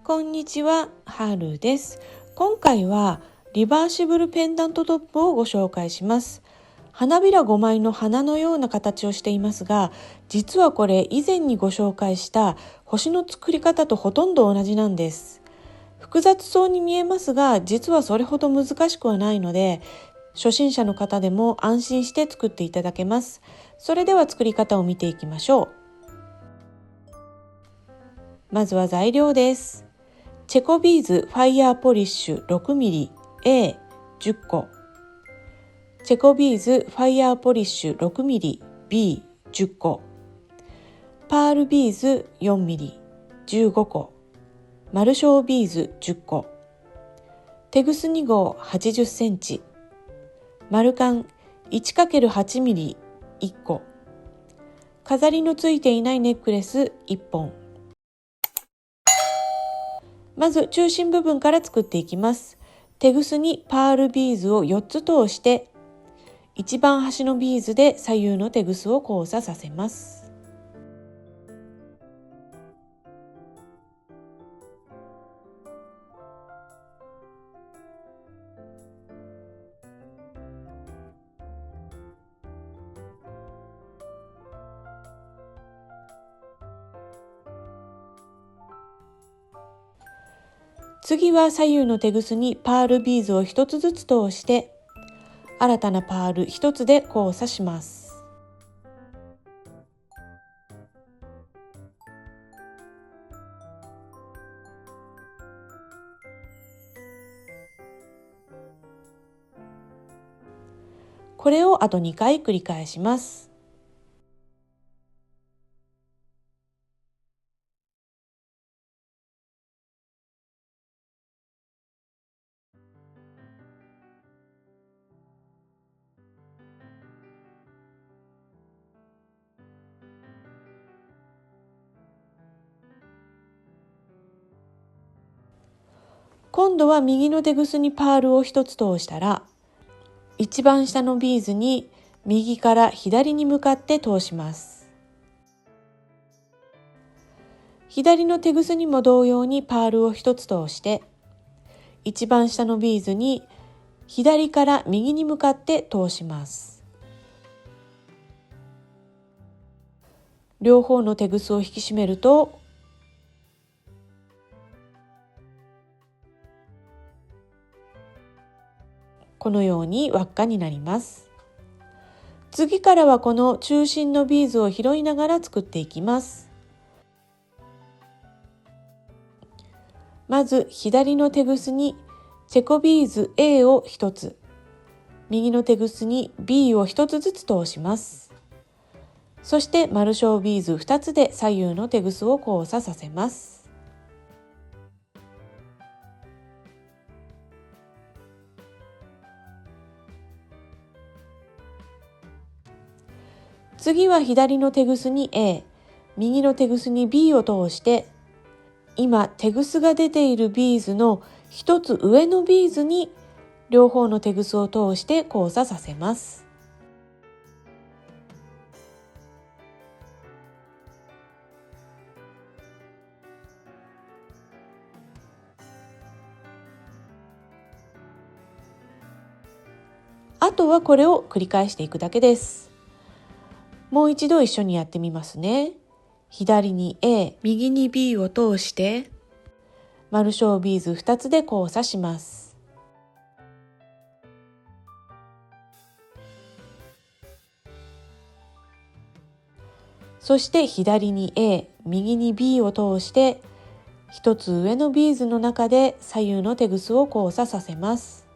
こんにちは、はるです。今回はリバーシブルペンダントトップをご紹介します。花びら5枚の花のような形をしていますが、実はこれ以前にご紹介した星の作り方とほとんど同じなんです。複雑そうに見えますが、実はそれほど難しくはないので、初心者の方でも安心して作っていただけます。それでは作り方を見ていきましょう。まずは材料です。チェコビーズファイヤーポリッシュ 6mm A10 個、チェコビーズファイヤーポリッシュ 6mm B10 個、パールビーズ 4mm 15個、マルショービーズ10個、テグス2号80センチ、丸缶 1×8mm 1個、飾りのついていないネックレス1本。まず中心部分から作っていきます。テグスにパールビーズを4つ通して、一番端のビーズで左右のテグスを交差させます。次は左右のテグスにパールビーズを1つずつ通して、新たなパール1つで交差します。これをあと2回繰り返します。今度は右のテグスにパールを1つ通したら、一番下のビーズに右から左に向かって通します。左のテグスにも同様にパールを1つ通して、一番下のビーズに左から右に向かって通します。両方のテグスを引き締めると、このように輪っかになります。次からはこの中心のビーズを拾いながら作っていきます。まず左のテグスにチェコビーズ A を1つ、右のテグスに B を1つずつ通します。そしてマルショービーズ2つで左右のテグスを交差させます。次は左のテグスに A、右のテグスに B を通して、今テグスが出ているビーズの一つ上のビーズに両方のテグスを通して交差させます。あとはこれを繰り返していくだけです。もう一度一緒にやってみますね。左に A、右に B を通して、マルショービーズ2つで交差します。そして左に A、右に B を通して、一つ上のビーズの中で左右のテグスを交差させます。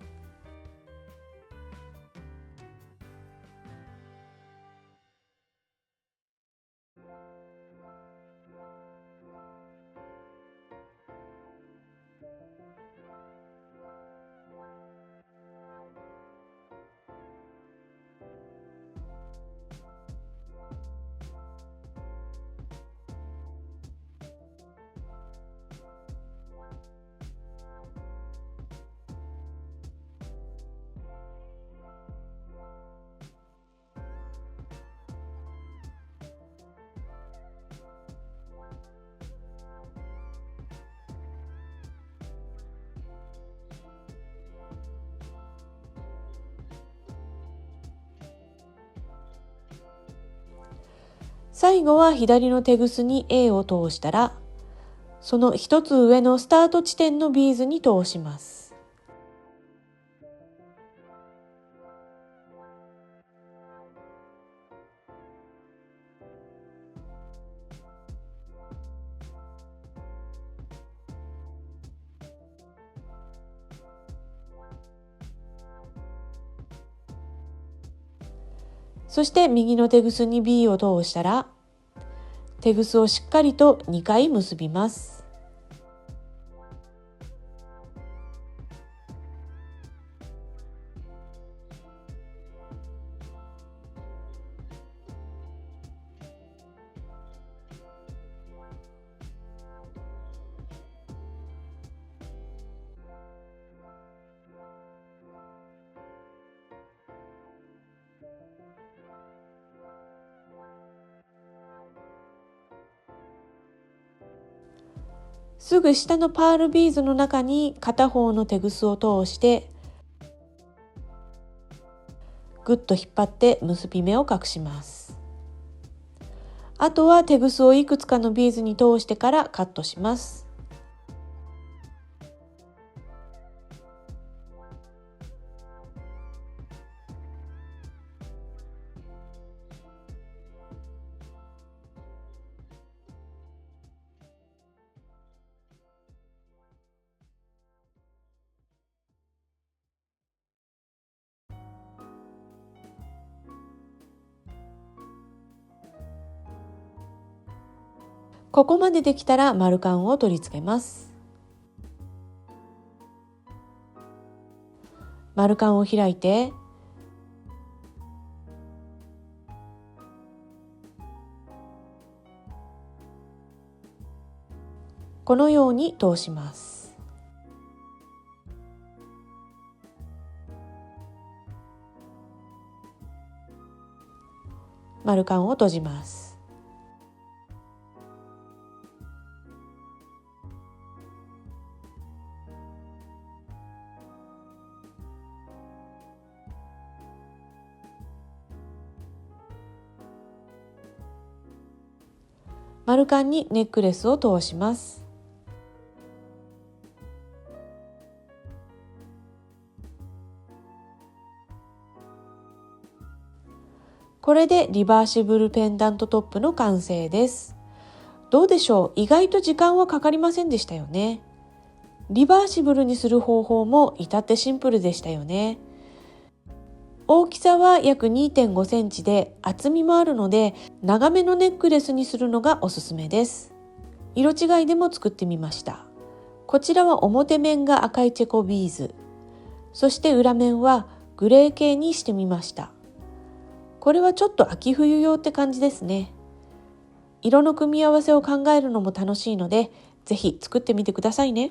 最後は左のテグスに A を通したら、その一つ上のスタート地点のビーズに通します。そして右のテグスに B を通したら、テグスをしっかりと2回結びます。すぐ下のパールビーズの中に片方のテグスを通してぐっと引っ張って結び目を隠します。あとはテグスをいくつかのビーズに通してからカットします。ここまでできたら丸カンを取り付けます。丸カンを開いて、このように通します。丸カンを閉じます。丸カンにネックレスを通します。これでリバーシブルペンダントトップの完成です。どうでしょう？意外と時間はかかりませんでしたよね。リバーシブルにする方法も至ってシンプルでしたよね。大きさは約 2.5 センチで厚みもあるので、長めのネックレスにするのがおすすめです。色違いでも作ってみました。こちらは表面が赤いチェコビーズ、そして裏面はグレー系にしてみました。これはちょっと秋冬用って感じですね。色の組み合わせを考えるのも楽しいので、ぜひ作ってみてくださいね。